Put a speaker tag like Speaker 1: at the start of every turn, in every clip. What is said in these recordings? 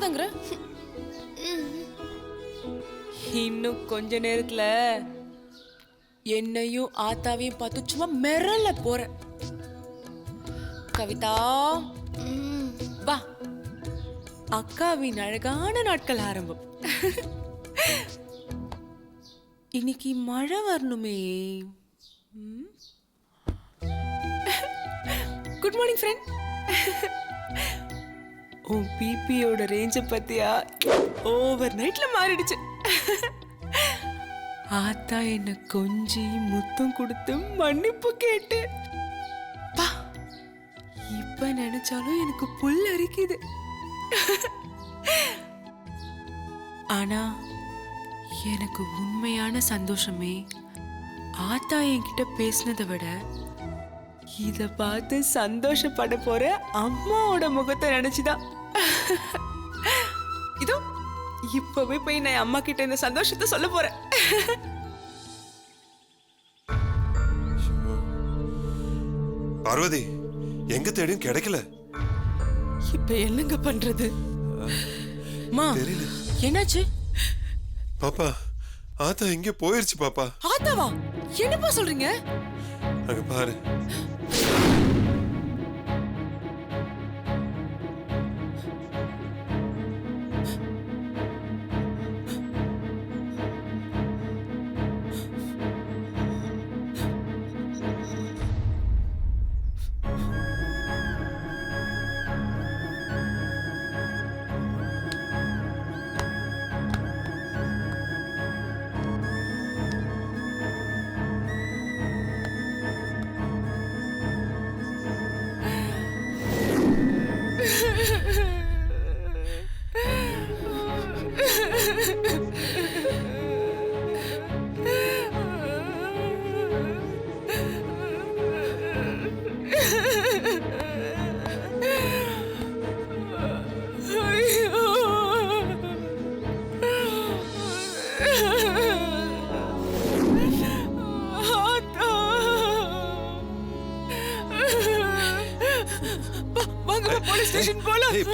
Speaker 1: சொல்லாதங்கற. இன்னும் கொஞ்ச நேரத்துல என்னையும் ஆத்தாவையும் பார்த்து சும்மா மிரள போற. கவிதா வா, அக்காவின் அழகான நாட்கள் ஆரம்பம். இன்னைக்கு மழை வரணுமே. Good morning friend. உன் பிபியோட ரேஞ்ச பத்தியா ஓவர் நைட்ல மாறிடுச்சு. ஆத்தா என்ன கொஞ்சி முத்தம் கொடுத்து மன்னிப்பு கேட்டு பா, இப்ப நினைச்சாலும் எனக்கு புல் அரிக்குது. ஆனா எனக்கு உண்மையான சந்தோஷமே ஆத்தா என்கிட்ட பேசினதை விட இத பார்த்து சந்தோஷப்பட போற அம்மாவோட முகத்தை நினைச்சுதான். இதோ இப்பவே போய் நான் அம்மா கிட்ட இந்த சந்தோஷத்தை சொல்ல போறேன்.
Speaker 2: பார்வதி, எங்க தேடியும் கிடைக்கல.
Speaker 1: இப்ப என்னங்க பண்றது? தெரியல. என்னாச்சு
Speaker 2: பாப்பா? ஆத்தா எங்க போயிருச்சு பாப்பா.
Speaker 1: ஆத்தாவா? என்னப்பா சொல்றீங்க?
Speaker 2: அங்க பாரு.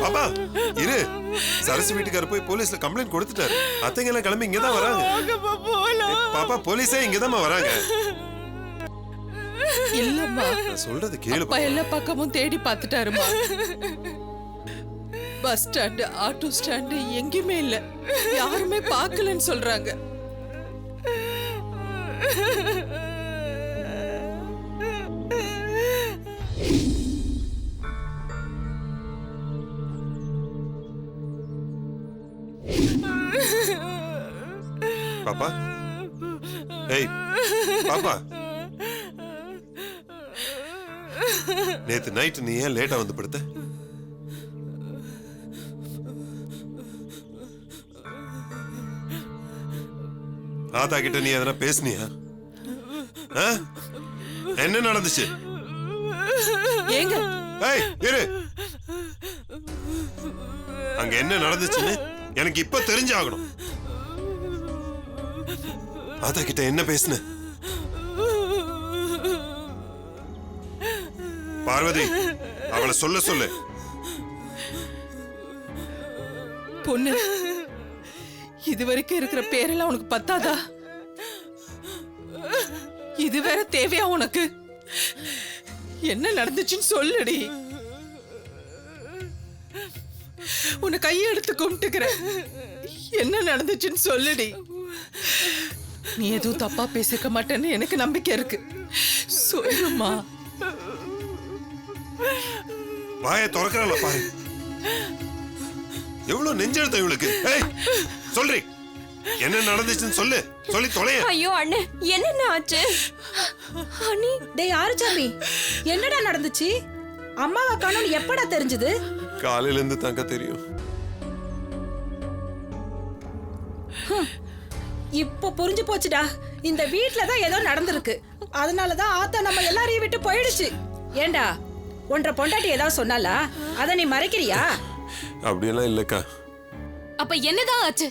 Speaker 2: பாப்பா இரு, சரசு வீட்டுக்கார போய் போலீஸ்ல கம்ப்ளைண்ட் கொடுத்துட்டாரு. அத்தைங்க எல்லாம் கிளம்பி இங்கதான் வராங்க. பாப்பா போலீஸே இங்கதான் வராங்க.
Speaker 1: இல்லம்மா,
Speaker 2: நான் சொல்றது கேளு.
Speaker 1: அப்பா எல்லா பக்கமும் தேடி பார்த்துட்டாருமா. பஸ் ஸ்டாண்ட், ஆட்டோ ஸ்டாண்ட் எங்கேயுமே இல்ல. யாருமே பார்க்கலன்னு சொல்றாங்க.
Speaker 2: பாப்பா, ஏய் பாப்பா, நேத்து நைட் நீ ஏன் லேட்டா வந்து படுத்த? ஆத்தா கிட்ட நீ எதனா பேசுனியா? என்ன நடந்துச்சு?
Speaker 1: ஏங்க
Speaker 2: ஏய் இரு, அங்க என்ன நடந்துச்சுன்னு எனக்கு இப்ப தெரிஞ்சாகணும். ஆத்தா கிட்ட என்ன பேசுன? பார்வதி, அவளை சொல்ல சொல்லு.
Speaker 1: பொண்ணு, இதுவரைக்கும் இருக்கிற பேரெல்லாம் உனக்கு பத்தாதா? இது வேற தேவையா உனக்கு? என்ன நடந்துச்சுன்னு சொல்லுடி. உன்னை கையெடுத்து கும்பிட்டுக்கிற. என்ன நடந்துச்சுன்னு சொல்லுடி. நீ எதுவும் தப்பா பேசிக்க மாட்டேன்னு எனக்கு நம்பிக்கை இருக்கு. சொல்லுமா.
Speaker 2: வாயை திறக்கறல பாரு. எவ்வளவு நெஞ்செழுத்த இவளுக்கு. ஏய் சொல்றி, என்ன நடந்துச்சுன்னு சொல்லு. சொல்லி தொலைய.
Speaker 3: ஐயோ அண்ணே, என்ன ஆச்சு?
Speaker 4: அண்ணி, டேய் ஆறுசாமி, என்னடா நடந்துச்சு? அம்மாவை காணோம் எப்படா தெரிஞ்சது?
Speaker 2: காலையில இருந்து தங்க தெரியும்.
Speaker 4: இப்போ புரிஞ்சு போச்சுடா. இந்த வீட்ல தான் ஏதோ நடந்திருக்கு. அதனாலதான் ஆத்தா நம்ம எல்லாரையும் விட்டு போயிடுச்சு. ஏண்டா, ஒன்ற பொண்டாட்டி ஏதாவது சொன்னாலா? அத நீ மறைக்கிறியா?
Speaker 2: அப்படியெல்லாம் இல்லக்கா.
Speaker 3: அப்ப என்னதான் ஆச்சு?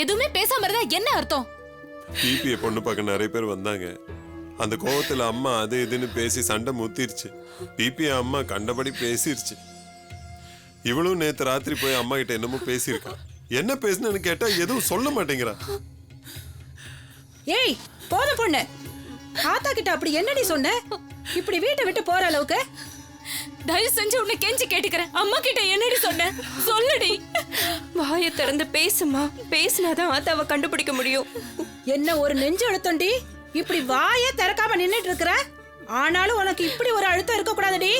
Speaker 3: எதுவுமே பேசாம இருந்தா என்ன அர்த்தம்?
Speaker 2: பிபிஏ பொண்ணு பார்க்க நிறைய பேர் வந்தாங்க. அந்த கோவத்துல அம்மா அது இதுன்னு பேசி சண்டை முத்திருச்சு. பிபிஏ அம்மா கண்டபடி பேசிருச்சு. இவளும் நேத்து ராத்திரி போய் அம்மா கிட்ட என்னமோ பேசியிருக்கா. என்ன பேசுனேன்னு கேட்டா எதுவும் சொல்ல மாட்டேங்கிறா.
Speaker 4: ஏய் போத பொண்ணு, ஆத்தா கிட்ட அப்படி என்னடி சொன்ன? இப்படி வீட்டை விட்டு போற அளவுக்கு?
Speaker 3: தயவு செஞ்சு உன்னை கெஞ்சி கேட்டுக்கிறேன், அம்மா கிட்ட என்னடி சொன்ன சொல்லுடி.
Speaker 5: வாயை திறந்து பேசுமா, பேசினாதான் ஆத்தாவை கண்டுபிடிக்க முடியும்.
Speaker 4: என்ன ஒரு நெஞ்சு அழுத்தம்டி, இப்படி வாயே திறக்காம நின்னுட்டு இருக்கிற. ஆனாலும் உனக்கு இப்படி ஒரு அழுத்தம் இருக்க கூடாதுடி.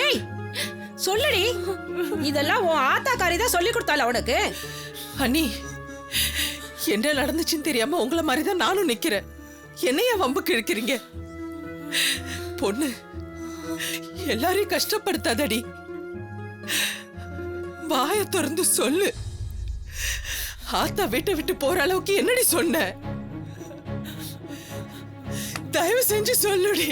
Speaker 4: ஏய் சொல்லுடி, இதெல்லாம் உன் ஆத்தாக்காரி தான் சொல்லி கொடுத்தால உனக்கு?
Speaker 1: அண்ணி, என்ன நடந்துச்சுன்னு தெரியாம உங்களை மாதிரிதான் நானும் நிக்கிறேன். என்னைய வம்புக்கு இழுக்கிறீங்க? பொண்ணு, எல்லாரையும் கஷ்டப்படுத்தாதடி. வாய திறந்து சொல்லு. ஆத்தா வீட்டை விட்டு போற அளவுக்கு என்னடி சொன்ன? தயவு செஞ்சு சொல்லுடி.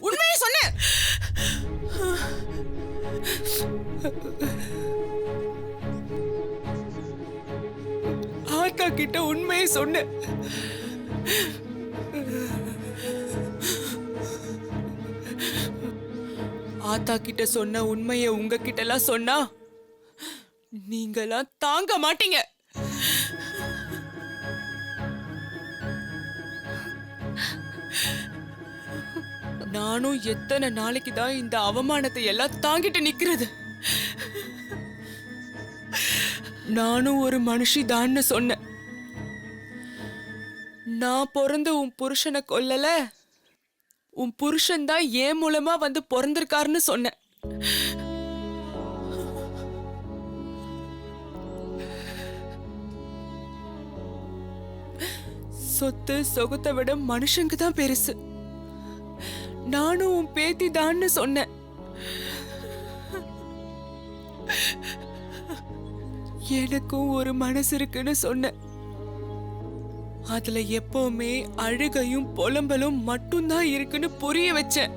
Speaker 4: உண்மையை சொன்ன.
Speaker 6: ஆத்தா கிட்ட உண்மையை சொன்ன. ஆத்தா கிட்ட சொன்ன உண்மையை உங்ககிட்ட எல்லாம் சொன்னா நீங்களாம் தாங்க மாட்டீங்க. நானும் எத்தனை நாளைக்கு தான் இந்த அவமானத்தை எல்லாம் தாங்கிட்டு நிக்கிறது? நானும் ஒரு மனுஷி தான்னு சொன்னேன். நான் பிறந்த உன் புருஷனை கொல்லல, உன் புருஷன் தான் ஏன் மூலமா வந்து பிறந்திருக்காருன்னு சொன்னேன். சொத்து சொகத்தை விட மனுஷங்க தான் பெருசு. நானும் உன் பேத்தி தான்னு சொன்னேன். எனக்கும் ஒரு மனசு இருக்குன்னு சொன்னேன். அதுல எப்பவுமே அழுகையும் புலம்பலும் மட்டும்தான் இருக்குன்னு புரிய வச்சேன்.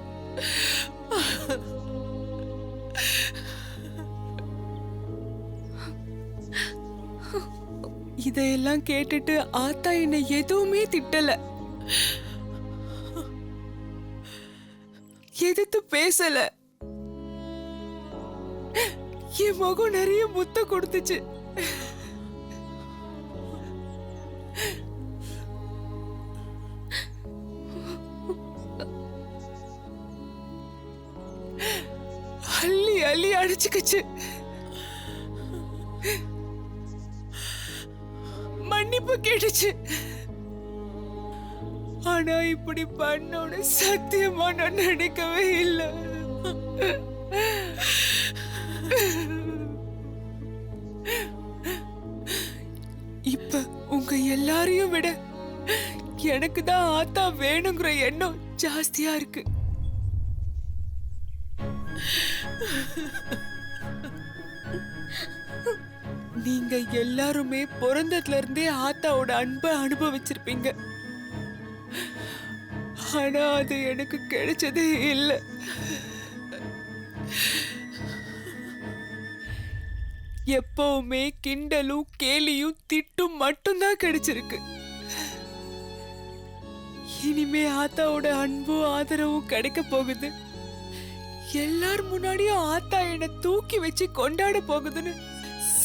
Speaker 6: இதையெல்லாம் கேட்டுட்டு ஆத்தா என்னை எதுவுமே திட்டல, எதிர்த்து பேசல. என் முகம் நிறைய முத்தம் கொடுத்துச்சு. அள்ளி அள்ளி அடிச்சுக்கிச்சு. மன்னிப்பு கேட்டுச்சு. ஆனா இப்படி பண்ணோன்னு சத்தியமா நான் நினைக்கவே இல்லை. இப்ப உங்க எல்லாரையும் விட எனக்கு தான் ஆத்தா வேணுங்கிற எண்ணம் ஜாஸ்தியா இருக்கு. நீங்க எல்லாருமே பிறந்ததுல இருந்தே ஆத்தாவோட அன்பை அனுபவிச்சிருப்பீங்க. ஆனா அது எனக்கு கிடைச்சதே இல்லை. எப்பவுமே கிண்டலும் கேலியும் திட்டும் மட்டும்தான் கிடைச்சிருக்கு. இனிமே ஆத்தாவோட அன்பும் ஆதரவும் கிடைக்க போகுது. எல்லார் முன்னாடியும் ஆத்தா என்னை தூக்கி வச்சு கொண்டாட போகுதுன்னு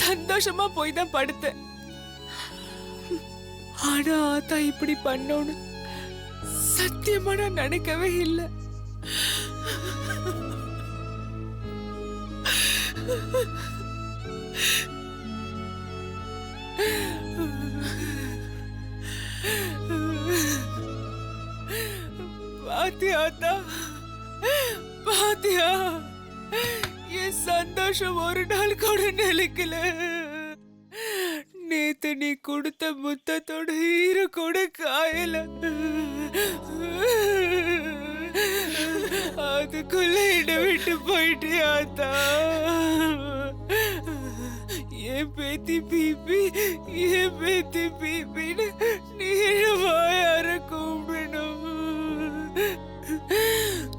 Speaker 6: சந்தோஷமா போய் தான் படுத்தேன். ஆனா ஆத்தா இப்படி பண்ணோன்னு சத்தியமா நான் நினைக்கவே இல்லை. பாத்தியா ஆத்தா, பாத்தியா என் சந்தோஷம் ஒரு நாள் கூட நிலைக்கல. நேத்து நீ கொடுத்த முத்தத்தோட ஈர கூட காயல. அதுக்குள்ள இட விட்டு போயிட்டியாத்தா. என் பேத்தி பீப்பி, என் பேத்தி பீப்பின்னு நீழவாயார கூப்பிடணும்.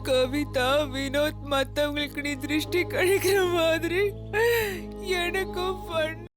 Speaker 6: கவிதா, வினோத் மத்தவங்களுக்கு நீ திருஷ்டி கழிக்கிற மாதிரி எனக்கும் பண்ண.